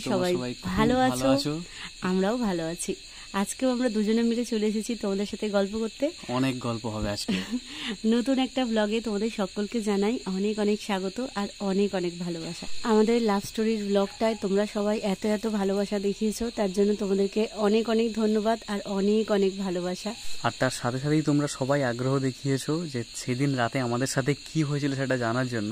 করছি সবাই ভালো আছো, আমরাও ভালো আছি। আজকেও আমরা দুজনে মিলে চলে এসেছি তোমাদের সাথে গল্প করতে। অনেক গল্প হবে আজকে। নতুন একটা ব্লগে তোমাদের সকলকে জানাই অনেক অনেক স্বাগত আর অনেক অনেক ভালোবাসা। আমাদের লাভ স্টোরির ব্লগটায় তোমরা সবাই এত এত ভালোবাসা দেখিয়েছো, তার জন্য তোমাদেরকে অনেক অনেক ধন্যবাদ আর অনেক অনেক ভালোবাসা। আর তার সাথে সাথেই তোমরা সবাই আগ্রহ দেখিয়েছো যে সেদিন রাতে আমাদের সাথে কি হয়েছিল সেটা জানার জন্য।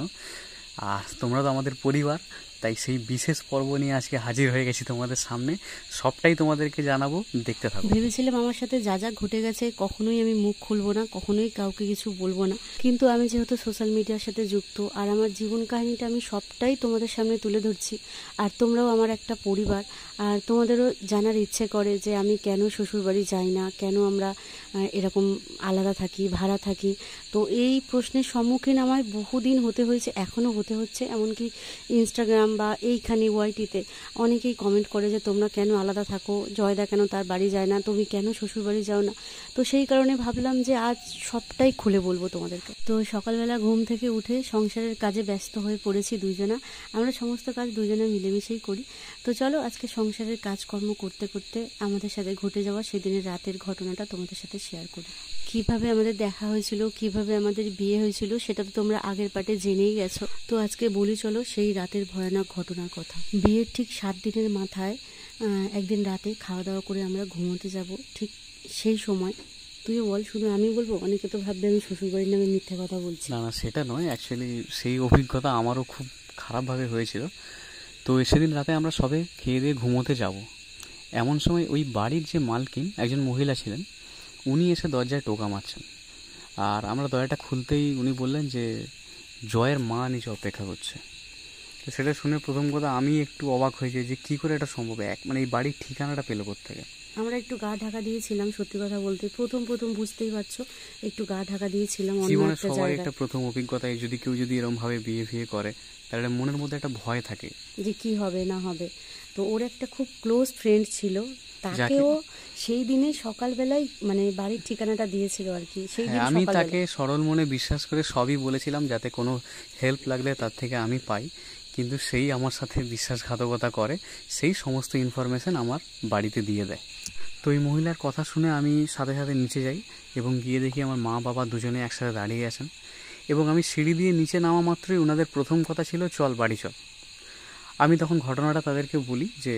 আর তোমরা তো আমাদের পরিবার, তাই সেই বিশেষ পর্ব নিয়ে আজকে হাজির হয়ে গেছি তোমাদের সামনে। সবটাই তোমাদেরকে জানাবো, দেখতে থাকো। ভেবেছিলাম আমার সাথে যা যা ঘটে গেছে কখনোই আমি মুখ খুলবো না, কখনোই কাউকে কিছু বলবো না, কিন্তু আমি যেহেতু সোশ্যাল মিডিয়ার সাথে যুক্ত আর আমার জীবন কাহিনীটা আমি সবটাই তোমাদের সামনে তুলে ধরছি। আর তোমরাও আমার একটা পরিবার, আর তোমাদেরও জানার ইচ্ছে করে যে আমি কেন শ্বশুরবাড়ি যাই না, কেন আমরা এরকম আলাদা থাকি, ভাড়া থাকি। তো এই প্রশ্নের সম্মুখীন আমার বহুদিন হতে হয়েছে, এখনও হতে হচ্ছে। এমনকি ইনস্টাগ্রাম বা এইখানে ওয়াইটিতে অনেকেই কমেন্ট করে যে তোমরা কেন আলাদা থাকো, জয়দা কেন তার বাড়ি যায় না, তুমি কেন শ্বশুরবাড়ি যাও না। তো সেই কারণে ভাবলাম যে আজ সবটাই খুলে বলবো তোমাদেরকে। তো সকালবেলা ঘুম থেকে উঠে সংসারের কাজে ব্যস্ত হয়ে পড়েছি দুইজনা। আমরা সমস্ত কাজ দুজনে মিলেমিশেই করি। তো চলো আজকে সংসারের কাজকর্ম করতে করতে আমাদের সাথে ঘটে যাওয়া সেদিনের রাতের ঘটনাটা তোমাদের সাথে শেয়ার করি। কিভাবে আমাদের দেখা হয়েছিল, কিভাবে আমাদের বিয়ে হয়েছিল সেটা তো তোমরা আগের পার্টে জেনেই গেছো। তো আজকে বলি চলো সেই রাতের ভয়ানক ঘটনার কথা। বিয়ের ঠিক 7 দিনের মাথায় একদিন রাতে খাওয়া দাওয়া করে আমরা ঘুমোতে যাব, ঠিক সেই সময় তুই বল, শুধু আমি বলবো? অনেকে তো ভাববে আমি শ্বশুরবাড়ির নামে মিথ্যে কথা বলছি। না না, সেটা নয়। অ্যাকচুয়ালি সেই অভিজ্ঞতা আমারও খুব খারাপভাবে হয়েছিল। তো সেদিন রাতে আমরা সবে খেয়ে দিয়ে ঘুমোতে যাব, এমন সময় ওই বাড়ির যে মালকিন একজন মহিলা ছিলেন, উনি এসে দরজায় টোকা মারছেন। আর আমরা দরজাটা খুলতেই উনি বললেন যে জয়ের মা নিচে অপেক্ষা করছে। তো সেটা শুনে প্রথম কথা আমি একটু অবাক হয়ে যাই যে কী করে এটা সম্ভব, মানে এই বাড়ির ঠিকানাটা পেলো কোত্থেকে। আমরা একটু গা ঢাকা দিয়েছিলাম, সত্যি কথা বলতে প্রথম বুঝতেই পারছো, একটু গা ঢাকা দিয়েছিলাম। জীবনে সবাই একটা প্রথম অভিজ্ঞতা, যদি কেউ যদি এরকম ভাবে বিয়ে করে তাহলে মনের মধ্যে একটা ভয় থাকে যে কি হবে না হবে। তো ওর একটা খুব ক্লোজ ফ্রেন্ড ছিল, তাকেও সেই দিনে সকালবেলায় মানে বাড়ির ঠিকানাটা দিয়েছিল আর কি। সেই দিন আমি তাকে সরল মনে বিশ্বাস করে সবই বলেছিলাম, যাতে কোনো হেল্প লাগলে তার থেকে আমি পাই। কিন্তু সেই আমার সাথে বিশ্বাসঘাতকতা করে, সেই সমস্ত ইনফরমেশন আমার বাড়িতে দিয়ে দেয়। তো এই মহিলার কথা শুনে আমি সাথে সাথে নিচে যাই এবং গিয়ে দেখি আমার মা বাবা দুজনে একসাথে দাঁড়িয়ে আছেন। এবং আমি সিঁড়ি দিয়ে নিচে নামা মাত্রই ওনাদের প্রথম কথা ছিল চল বাড়ি চল। আমি তখন ঘটনাটা তাদেরকে বলি যে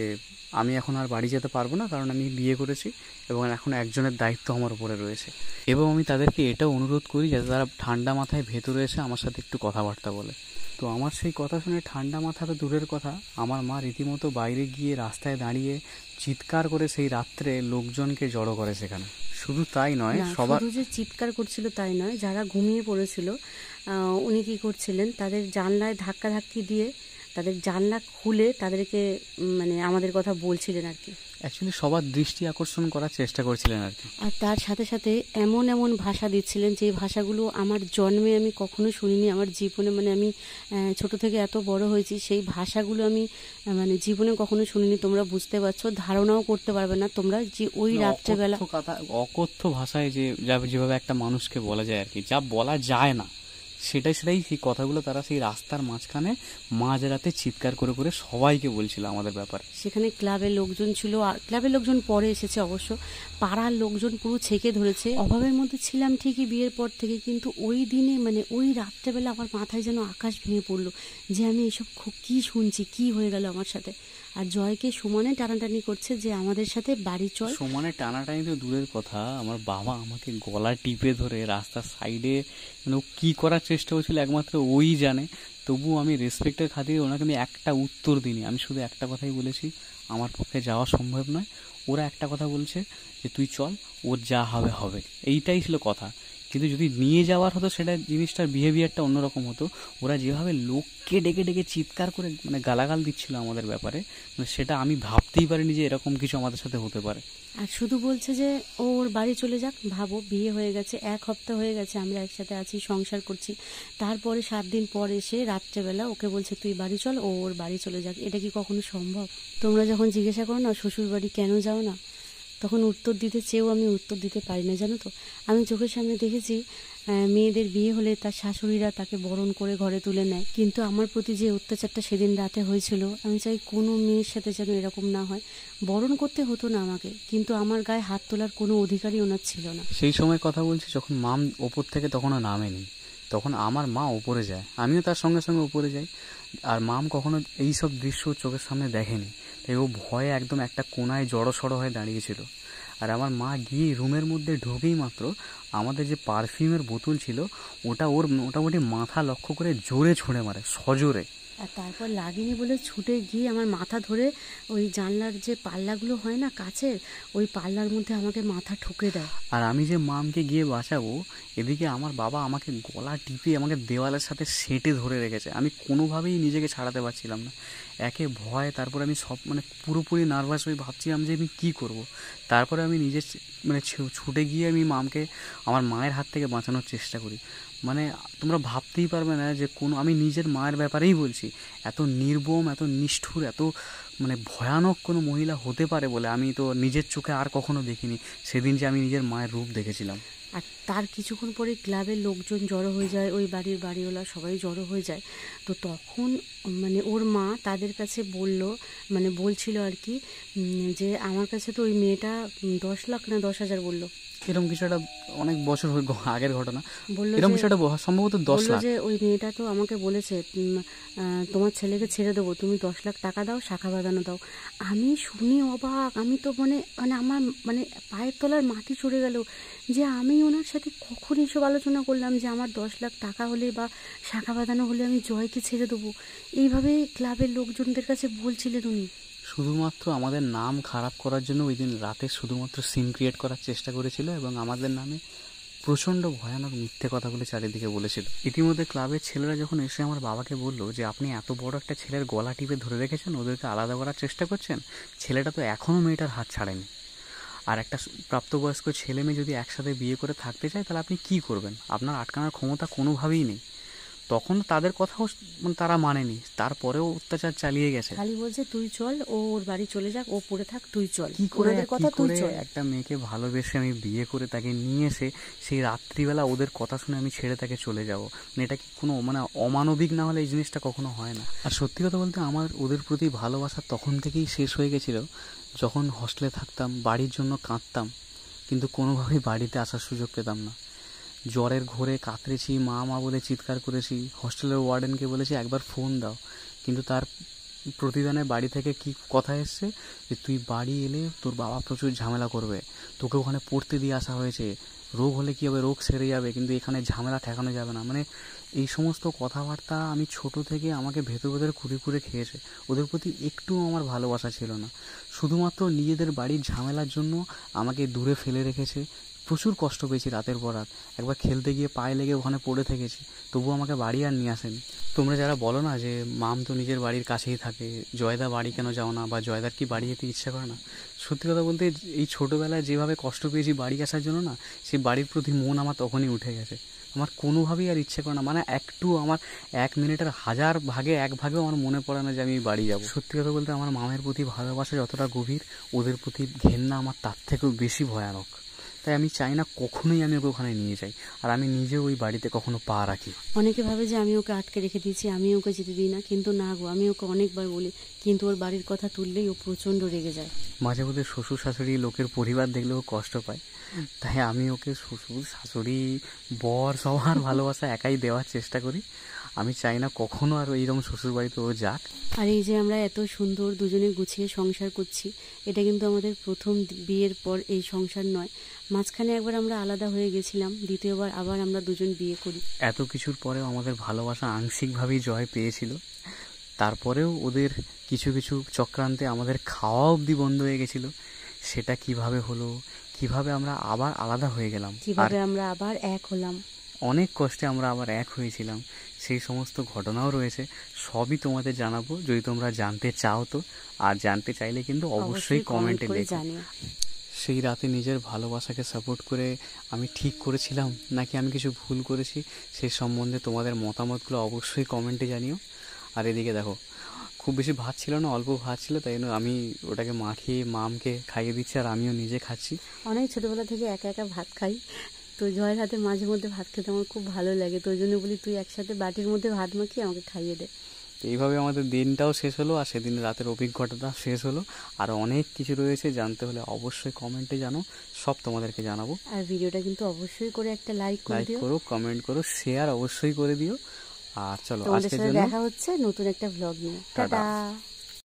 আমি এখন আর বাড়ি যেতে পারবো না, কারণ আমি বিয়ে করেছি এবং এখন একজনের দায়িত্ব আমার উপরে রয়েছে। এবং আমি তাদেরকে এটাও অনুরোধ করি যাতে তারা ঠান্ডা মাথায় ভেতরে এসে আমার সাথে একটু কথাবার্তা বলে। তো আমার সেই কথা শুনে ঠান্ডা মাথা তো দূরের কথা, আমার মা রীতিমতো বাইরে গিয়ে রাস্তায় দাঁড়িয়ে চিৎকার করে সেই রাত্রে লোকজনকে জড়ো করে সেখানে। শুধু তাই নয়, সবার শুধু যে চিৎকার করছিল তাই নয়, যারা ঘুমিয়ে পড়েছিল উনি কি করছিলেন, তাদের জানলায় ধাক্কাধাক্কি দিয়ে তাদের জানলা খুলে তাদেরকে মানে আমাদের কথা বলছিলেন আর কি। অ্যাকচুয়ালি সবার দৃষ্টি আকর্ষণ করার চেষ্টা করছিলেন আর কি। আর তার সাথে সাথে এমন এমন ভাষা দিচ্ছিলেন যে ভাষাগুলো আমার জন্মে আমি কখনো শুনিনি আমার জীবনে। মানে আমি ছোট থেকে এত বড় হয়েছি, সেই ভাষাগুলো আমি মানে জীবনে কখনো শুনিনি। তোমরা বুঝতে পারছো, ধারণাও করতে পারবে না তোমরা যে ওই রাত্রেবেলা অকথ্য ভাষায় যেভাবে একটা মানুষকে বলা যায় আর কি, যা বলা যায় না সেটাই সেই কথাগুলো তারা সেই রাস্তার মাঝখানে মাঝরাতে চিৎকার করে করে সবাইকে বলছিল আমাদের ব্যাপারে। সেখানে ক্লাবের লোকজন ছিল, আর ক্লাবের লোকজন পরে এসেছে অবশ্য, পাড়ার লোকজন পুরো ছেঁকে ধরেছে। অভাবের মধ্যে ছিলাম ঠিকই বিয়ের পর থেকে, কিন্তু ওই দিনে মানে ওই রাত্রেবেলা আমার মাথায় যেন আকাশ ভেঙে পড়লো যে আমি এসব কি শুনছি, কি হয়ে গেল আমার সাথে। আর জয়কে সমানে টানাটানি করছে যে আমাদের সাথে বাড়ি চল। সমানে টানাটানি তো দূরের কথা, আমার বাবা আমাকে গলা টিপে ধরে রাস্তার সাইডে, মানে ও কী করার চেষ্টা হচ্ছিল একমাত্র ওই জানে। তবু আমি রেসপেক্টের খাতিরে ওনাকে আমি একটা উত্তর দিইনি। আমি শুধু একটা কথাই বলেছি, আমার পক্ষে যাওয়া সম্ভব নয়। ওরা একটা কথা বলছে যে তুই চল, ওর যা হবে হবে, এইটাই ছিল কথা। কিন্তু যদি নিয়ে যাওয়ার হতো সেটা জিনিসটার বিহেভিয়ারটা অন্যরকম হতো। ওরা যেভাবে লোককে ডেকে ডেকে চিৎকার করে মানে গালাগাল দিচ্ছিল আমাদের ব্যাপারে, মানে সেটা আমি ভাবতেই পারিনি যে এরকম কিছু আমাদের সাথে হতে পারে। আর শুধু বলছে যে ওর বাড়ি চলে যাক। ভাবো, বিয়ে হয়ে গেছে, 1 সপ্তাহ হয়ে গেছে আমরা একসাথে আছি, সংসার করছি, তারপরে 7 দিন পর এসে রাত্রেবেলা ওকে বলছে তুই বাড়ি চল, ও ওর বাড়ি চলে যাক। এটা কি কখনো সম্ভব? তোমরা যখন জিজ্ঞাসা করো না শ্বশুর বাড়ি কেন যাও না, তখন উত্তর দিতে চেয়েও আমি উত্তর দিতে পারি না, জানো তো। আমি চোখের সামনে দেখেছি মেয়েদের বিয়ে হলে তার শাশুড়িরা তাকে বরণ করে ঘরে তুলে নেয়, কিন্তু আমার প্রতি যে অত্যাচারটা সেদিন রাতে হয়েছিল, আমি চাই কোনো মেয়ের সাথে যেন এরকম না হয়। বরণ করতে হতো না আমাকে, কিন্তু আমার গায়ে হাত তোলার কোনো অধিকারই ওনার ছিল না। সেই সময় কথা বলছি যখন মাম ওপর থেকে তখনও নামেনি, তখন আমার মা ওপরে যায়, আমিও তার সঙ্গে সঙ্গে ওপরে যাই। আর মাম কখনো এইসব দৃশ্য চোখের সামনে দেখেনি, তাই ও ভয়ে একদম একটা কোনায় জড়সড় হয়ে দাঁড়িয়েছিল। আর আমার মা গিয়ে রুমের মধ্যে ঢুকেই মাত্র আমাদের যে পারফিউমের বোতল ছিল ওটা ওর মোটামুটি মাথা লক্ষ্য করে জোরে ছুঁড়ে মারে, সজোরে। আর তারপর লাগেনি বলে ছুটে গিয়ে আমার মাথা ধরে ওই জানলার যে পাল্লাগুলো হয় না কাচের, ওই পাল্লার মধ্যে আমাকে মাথা ঠুকে দেয়। আর আমি যে মামকে গিয়ে বাঁচাবো, এদিকে আমার বাবা আমাকে গলা টিপে আমাকে দেওয়ালের সাথে সেঁটে ধরে রেখেছে। আমি কোনোভাবেই নিজেকে ছাড়াতে পারছিলাম না, একে ভয়, তারপরে আমি সব পুরোপুরি নার্ভাস হয়ে ভাবছিলাম যে আমি কী করব। তারপরে আমি নিজে ছুটে গিয়ে আমি মামকে আমার মায়ের হাত থেকে বাঁচানোর চেষ্টা করি। তোমরা ভাবতেই পারবে না যে আমি নিজের মায়ের ব্যাপারেই বলছি, এত নির্মম, এত নিষ্ঠুর, এত ভয়ানক কোনো মহিলা হতে পারে বলে আমি তো নিজের চোখে আর কখনো দেখিনি সেদিন যে আমি নিজের মায়ের রূপ দেখেছিলাম। আর তার কিছুক্ষণ পরে ক্লাবের লোকজন জড়ো হয়ে যায়, ওই বাড়ির বাড়িওয়ালা সবাই জড়ো হয়ে যায়। তো তখন ওর মা তাদের কাছে বলছিল আর কি, যে আমার কাছে তো ওই মেয়েটা 10 লাখ না 10,000 বললো, এরকম কিছু একটা, অনেক বছর আগের ঘটনা, বললো এরকম কিছু একটা সম্ভবত 10 লাখ। যে ওই মেয়েটা তো আমাকে বলেছে তোমার ছেলেকে ছেড়ে দেবো, তুমি 10 লাখ টাকা দাও, শাখা বাঁধানো দাও। আমি শুনি অবাক, আমি তো আমার পায়ের তলার মাটি চড়ে গেল যে আমি ওনার সাথে কখন এসব আলোচনা করলাম যে আমার 10 লাখ টাকা হলে বা শাখা বাঁধানো হলে আমি জয়কে ছেড়ে দেবো। এইভাবে ক্লাবের লোকজনদের কাছে বলছিলেন উনি। শুধুমাত্র আমাদের নাম খারাপ করার জন্য ওই দিন রাতে শুধুমাত্র সিন ক্রিয়েট করার চেষ্টা করেছিল এবং আমাদের নামে প্রচণ্ড ভয়ানক মিথ্যে কথাগুলো চারিদিকে বলেছিল। ইতিমধ্যে ক্লাবের ছেলেরা যখন এসে আমার বাবাকে বলল যে আপনি এত বড় একটা ছেলের গলা টিপে ধরে রেখেছেন, ওদেরকে আলাদা করার চেষ্টা করছেন, ছেলেটা তো এখনও মেয়েটার হাত ছাড়েনি, আর একটা প্রাপ্তবয়স্ক ছেলে মেয়ে যদি একসাথে বিয়ে করে থাকতে চায় তাহলে আপনি কি করবেন, আপনার আটকানোর ক্ষমতা কোনোভাবেই নেই। তখন তাদের কথাও তারা মানেনি, তারপরেও অত্যাচার চালিয়ে গেছে। খালি বলছে তুই চল, ওর বাড়ি চলে যাক, ও পড়ে থাক, তুই চল। কি করে একটা মেয়েকে ভালোবেসে আমি বিয়ে করে তাকে নিয়ে এসে সেই রাত্রিবেলা ওদের কথা শুনে আমি ছেড়ে তাকে চলে যাব, এটা কি কোনো অমানবিক না হলে এই জিনিসটা কখনো হয় না। আর সত্যি কথা বলতে আমার ওদের প্রতি ভালোবাসা তখন থেকেই শেষ হয়ে গেছিল, যখন হস্টেলে থাকতাম, বাড়ির জন্য কাঁদতাম, কিন্তু কোনোভাবেই বাড়িতে আসার সুযোগ পেতাম না। জ্বরের ঘোরে কাতরেছি, মা মা বলে চিৎকার করেছি, হস্টেলের ওয়ার্ডেনকে বলেছি একবার ফোন দাও, কিন্তু তার প্রতিদানে বাড়ি থেকে কি কথা এসছে যে তুই বাড়ি এলে তোর বাবা প্রচুর ঝামেলা করবে, তোকে ওখানে পড়তে দিয়ে আসা হয়েছে, রোগ হলে কী হবে, রোগ সেরে যাবে, কিন্তু এখানে ঝামেলা ঠেকানো যাবে না। এই সমস্ত কথাবার্তা আমি ছোট থেকে আমাকে ভেতর ভেতরে কুড়ে কুড়ে খেয়েছে। ওদের প্রতি একটুও আমার ভালোবাসা ছিল না, শুধুমাত্র নিজেদের বাড়ির ঝামেলার জন্য আমাকে দূরে ফেলে রেখেছে। প্রচুর কষ্ট পেয়েছি রাতের পর রাত, একবার খেলতে গিয়ে পায়ে লেগে ওখানে পড়ে থেকেছি, তবুও আমাকে বাড়ি আর নিয়ে আসেনি। তোমরা যারা বলো না যে মাম তো নিজের বাড়ির কাছেই থাকে, জয়দা বাড়ি কেন যাও না, বা জয়দার কি বাড়ি যেতে ইচ্ছা করে না, সত্যি কথা বলতে এই ছোটোবেলায় যেভাবে কষ্ট পেয়েছি বাড়ি আসার জন্য না, সেই বাড়ির প্রতি মন আমার তখনই উঠে গেছে। আমার কোনোভাবেই আর ইচ্ছে করে না, একটু আমার 1 মিনিটের 1000 ভাগে 1 ভাগেও আমার মনে পড়ে না যে আমি বাড়ি যাব। সত্যি কথা বলতে আমার মামের প্রতি ভালোবাসা যতটা গভীর, ওদের প্রতি ঘেন্না আমার তার থেকেও বেশি ভয়ানক। তাই আমি চাই না কখনোই আমি ওকে ওখানে নিয়ে যাই, আর আমি নিজেও ওই বাড়িতে কখনো পা রাখি। অনেকে ভাবে যে আমি ওকে আটকে রেখে দিয়েছি, আমি ওকে যেতে দিই না, কিন্তু না গো, আমি ওকে অনেকবার বলি, কিন্তু ওর বাড়ির কথা তুললেই ও প্রচণ্ড রেগে যায়। মাঝে মধ্যে শ্বশুর শাশুড়ি লোকের পরিবার দেখলেও কষ্ট পায়, তাই আমি ওকে শ্বশুর শাশুড়ি বর সবার ভালোবাসা একাই দেওয়ার চেষ্টা করি। আমি চাই না কখনো আর এইরকম শ্বশুর বাড়িতে ও যাক। আর এই যে আমরা এত সুন্দর দুজনে গুছিয়ে সংসার করছি, এটা কিন্তু আমাদের প্রথম বিয়ের পর এই সংসার নয়। মাঝখানে একবার আমরা আলাদা হয়ে গেছিলাম, দ্বিতীয়বার আবার আমরা দুজন বিয়ে করি। এত কিছুর পরেও আমাদের ভালোবাসা আংশিকভাবেই জয় পেয়েছিল। তারপরেও ওদের কিছু কিছু চক্রান্তে আমাদের খাওয়া অবধি বন্ধ হয়ে গেছিল। সেটা কিভাবে হলো, কিভাবে আমরা আবার আলাদা হয়ে গেলাম, কিভাবে আমরা আবার এক হলাম, অনেক কষ্টে আমরা আবার এক হয়েছিলাম, সেই সমস্ত ঘটনাও রয়েছে। সবই তোমাদের জানাবো যদি তোমরা জানতে চাও তো, আর জানতে চাইলে কিন্তু অবশ্যই কমেন্টে লেখো। সেই রাতে নিজের ভালোবাসাকে সাপোর্ট করে আমি ঠিক করেছিলাম নাকি আমি কিছু ভুল করেছি, সে সম্বন্ধে তোমাদের মতামতগুলো অবশ্যই কমেন্টে জানিও। আর এদিকে দেখো, খুব বেশি ভাত ছিল না, অল্প ভাত ছিল, তাই জন্য আমি ওটাকে মাখিয়ে মামকে খাইয়ে দিচ্ছি আর আমিও নিজে খাচ্ছি। অনেক ছোটবেলা থেকে একা একা ভাত খাই, তো জয়ের হাতে মাঝে মধ্যে ভাত খেতে আমার খুব ভালো লাগে, তো ওই জন্য বলি তুই একসাথে বাটির মধ্যে ভাত মাখিয়ে আমাকে খাইয়ে দে। তো এইভাবে আমাদের দিনটাও শেষ হলো, আর সেদিন রাতের অভিজ্ঞতাটা শেষ হলো। আর অনেক কিছু রয়েছে, জানতে হলে অবশ্যই কমেন্টে জানো, সব তোমাদেরকে জানাবো। আর ভিডিওটা কিন্তু অবশ্যই করে একটা লাইক করে লাইক দিও, করো, কমেন্ট করো, শেয়ার অবশ্যই করে দিও। আর চলো তোমাদের আজকের সাথে জন্য দেখা হচ্ছে নতুন একটা ব্লগ নিয়ে। টাটা। টাটা।